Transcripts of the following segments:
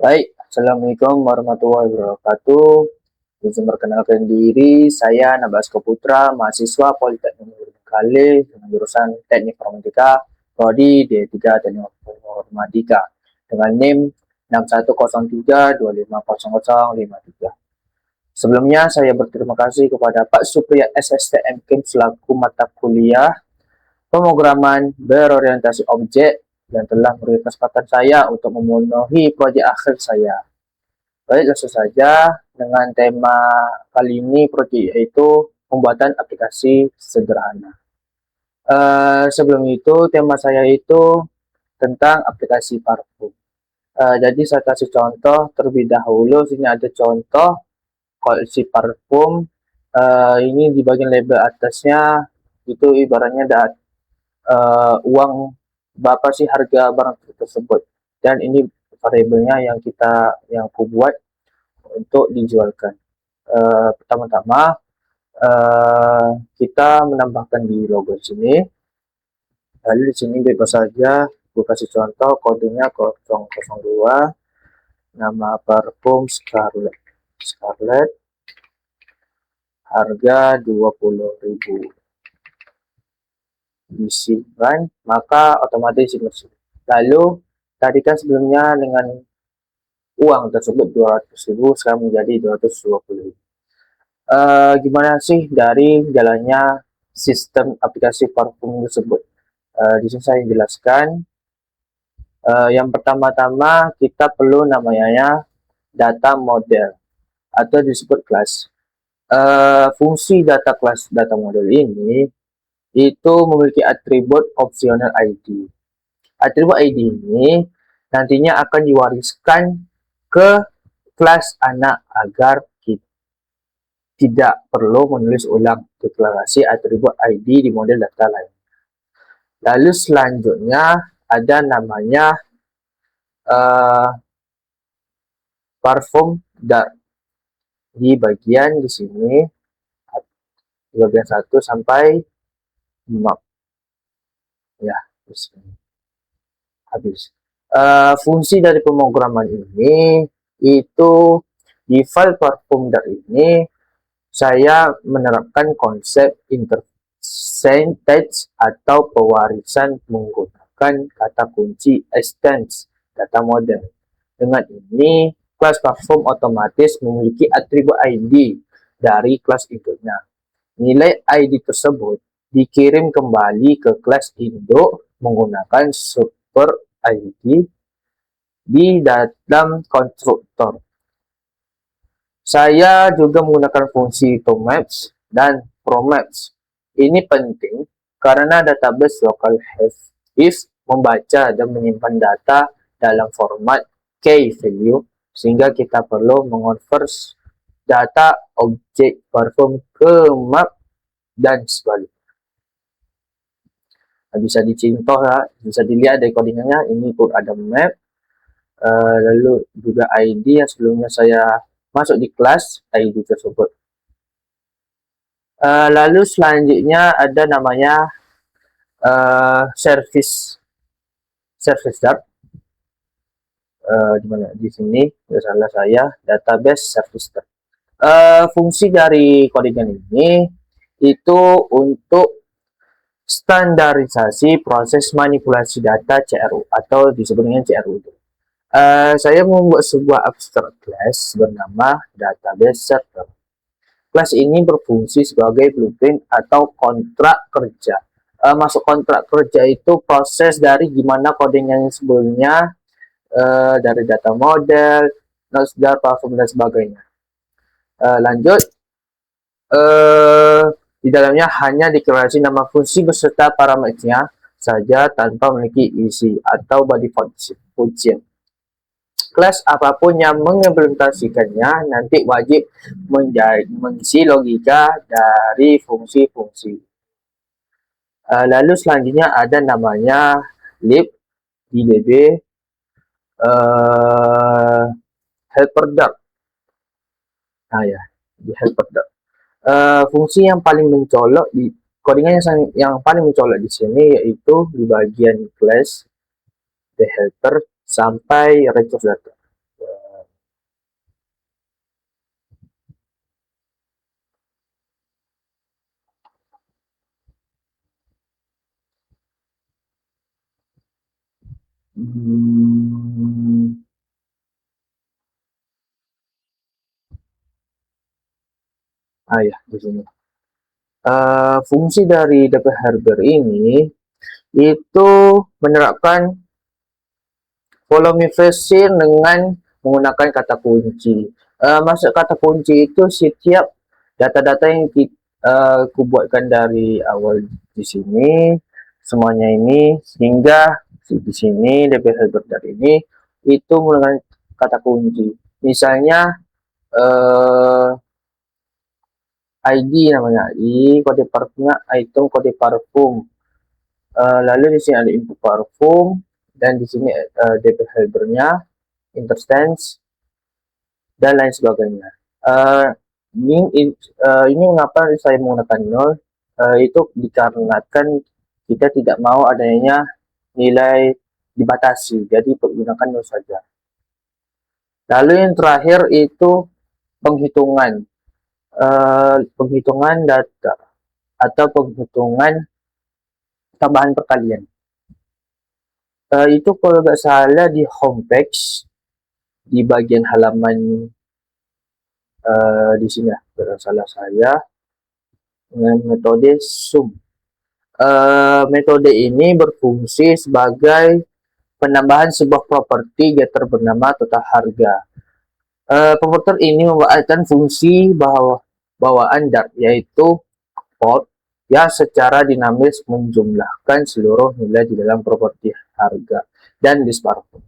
Baik, Assalamualaikum warahmatullahi wabarakatuh. Izin perkenalkan diri, saya Nabasko Putra, mahasiswa Politeknik Bengkale dengan jurusan Teknik Informatika, Prodi D3 Teknik Informatika dengan NIM 6103250053. Sebelumnya saya berterima kasih kepada Pak Supriya SSTM Kim selaku mata kuliah pemrograman berorientasi objek dan telah memberi kesempatan saya untuk memenuhi proyek akhir saya. Baik, langsung saja dengan tema kali ini proyek yaitu pembuatan aplikasi sederhana. Sebelum itu tema saya itu tentang aplikasi parfum. Jadi saya kasih contoh terlebih dahulu. Sini ada contoh koleksi parfum. Ini di bagian label atasnya itu ibaratnya ada uang berapa sih harga barang tersebut, dan ini variabelnya yang aku buat untuk dijualkan. Pertama-tama kita menambahkan di logo sini, lalu di sini bebas saja gue kasih contoh kodenya 002, nama parfum Scarlet, harga 20.000, isi ban, maka otomatis ini. Lalu tadi kan sebelumnya dengan uang tersebut 200.000, sekarang menjadi 220.000. Gimana sih dari jalannya sistem aplikasi parfum tersebut? Di sini saya jelaskan. Yang pertama-tama kita perlu namanya data model atau disebut kelas. Fungsi data model ini itu memiliki atribut optional ID. Atribut ID ini nantinya akan diwariskan ke kelas anak agar kita tidak perlu menulis ulang deklarasi atribut ID di model data lain. Lalu selanjutnya ada namanya parfum dar di bagian di sini, di bagian 1 sampai 5 ya, habis. Fungsi dari pemrograman ini itu di file parfum dar ini saya menerapkan konsep intercentage atau pewarisan menggunakan kata kunci extends data model. Dengan ini, kelas parfum otomatis memiliki atribut ID dari kelas induknya. Nilai ID tersebut dikirim kembali ke kelas induk menggunakan super ID di dalam konstruktor. Saya juga menggunakan fungsi toMaps dan ProMaps. Ini penting karena database local if membaca dan menyimpan data dalam format key value, sehingga kita perlu mengonvers data objek parfum ke map dan sebaliknya. Bisa dicontoh ya, bisa dilihat dari codingannya. Ini pun ada map, lalu juga ID yang sebelumnya saya masuk di kelas ID tersebut. Lalu selanjutnya ada namanya service dart. Di sini salah saya database service dart. Fungsi dari codingan ini itu untuk standarisasi proses manipulasi data CRU atau disebut dengan CRU. Saya membuat sebuah abstract class bernama database server. Kelas ini berfungsi sebagai blueprint atau kontrak kerja. Masuk kontrak kerja itu proses dari gimana coding yang sebelumnya, dari data model, NoSQL, parfum dan sebagainya. Lanjut, di dalamnya hanya deklarasi nama fungsi beserta parameternya saja tanpa memiliki isi atau body function. Kelas apapun yang mengimplementasikannya nanti wajib mengisi logika dari fungsi-fungsi. Lalu selanjutnya ada namanya lib di db helper dart. Nah ya, di helper dart. Fungsi yang paling mencolok di codingan yang paling mencolok di sini yaitu di bagian class the helper sampai resource data. Ya, di sini. Fungsi dari DP Harbor ini itu menerapkan volume phrasing dengan menggunakan kata kunci. Masuk kata kunci itu setiap data-data yang kubuatkan dari awal di sini, semuanya ini, sehingga di sini DP Harbor dari ini itu menggunakan kata kunci. Misalnya ID namanya ID, kode parfumnya item kode parfum. Lalu di sini ada info parfum dan di sini DP Helbernya, interstance dan lain sebagainya. Ini mengapa saya menggunakan nol? Itu dikarenakan kita tidak mau adanya nilai dibatasi, jadi gunakan nol saja. Lalu yang terakhir itu penghitungan. Penghitungan data atau penghitungan tambahan perkalian. Itu kalau nggak salah di homepage di bagian halaman di sini ya, kalau salah saya dengan metode sum. Metode ini berfungsi sebagai penambahan sebuah properti getter bernama total harga. Properti ini memanfaatkan fungsi bawaan Dart, yaitu port yang secara dinamis menjumlahkan seluruh nilai di dalam properti harga dan list parfum.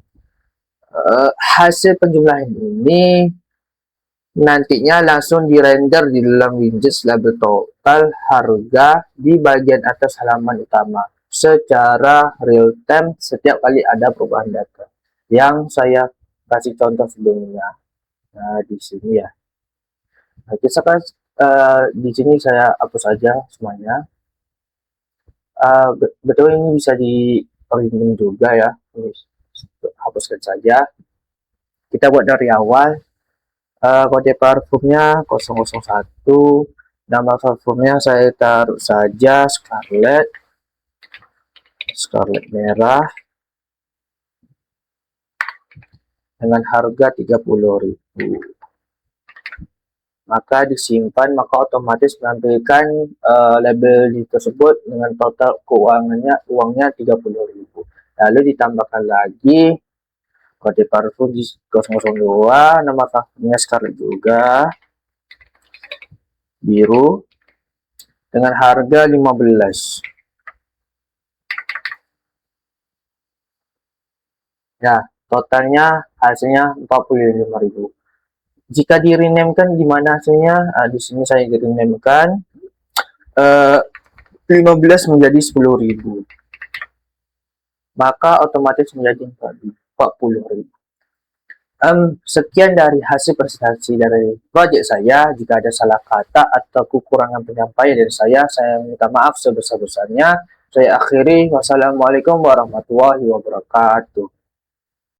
Hasil penjumlahan ini nantinya langsung dirender di dalam widget label total harga di bagian atas halaman utama secara real time setiap kali ada perubahan data. Yang saya kasih contoh sebelumnya. Nah, di sini ya. Nah, di sini saya hapus saja semuanya. Betul ini bisa di printing juga ya. Hapuskan saja. Kita buat dari awal. Kode parfumnya 001. Nama parfumnya saya taruh saja Scarlet merah dengan harga 30.000. Maka disimpan, maka otomatis menampilkan label tersebut dengan total uangnya 30.000. Lalu ditambahkan lagi kode parfum 002, nama parfumnya Scarlet juga, biru dengan harga 15. Ya, totalnya hasilnya 45.000. Jika di rename kan gimana hasilnya? Di sini saya di rename kan 15 menjadi 10.000. Maka otomatis menjadi 40.000. Sekian dari hasil presentasi dari proyek saya. Jika ada salah kata atau kekurangan penyampaian dari saya minta maaf sebesar-besarnya. Saya akhiri. Wassalamualaikum warahmatullahi wabarakatuh.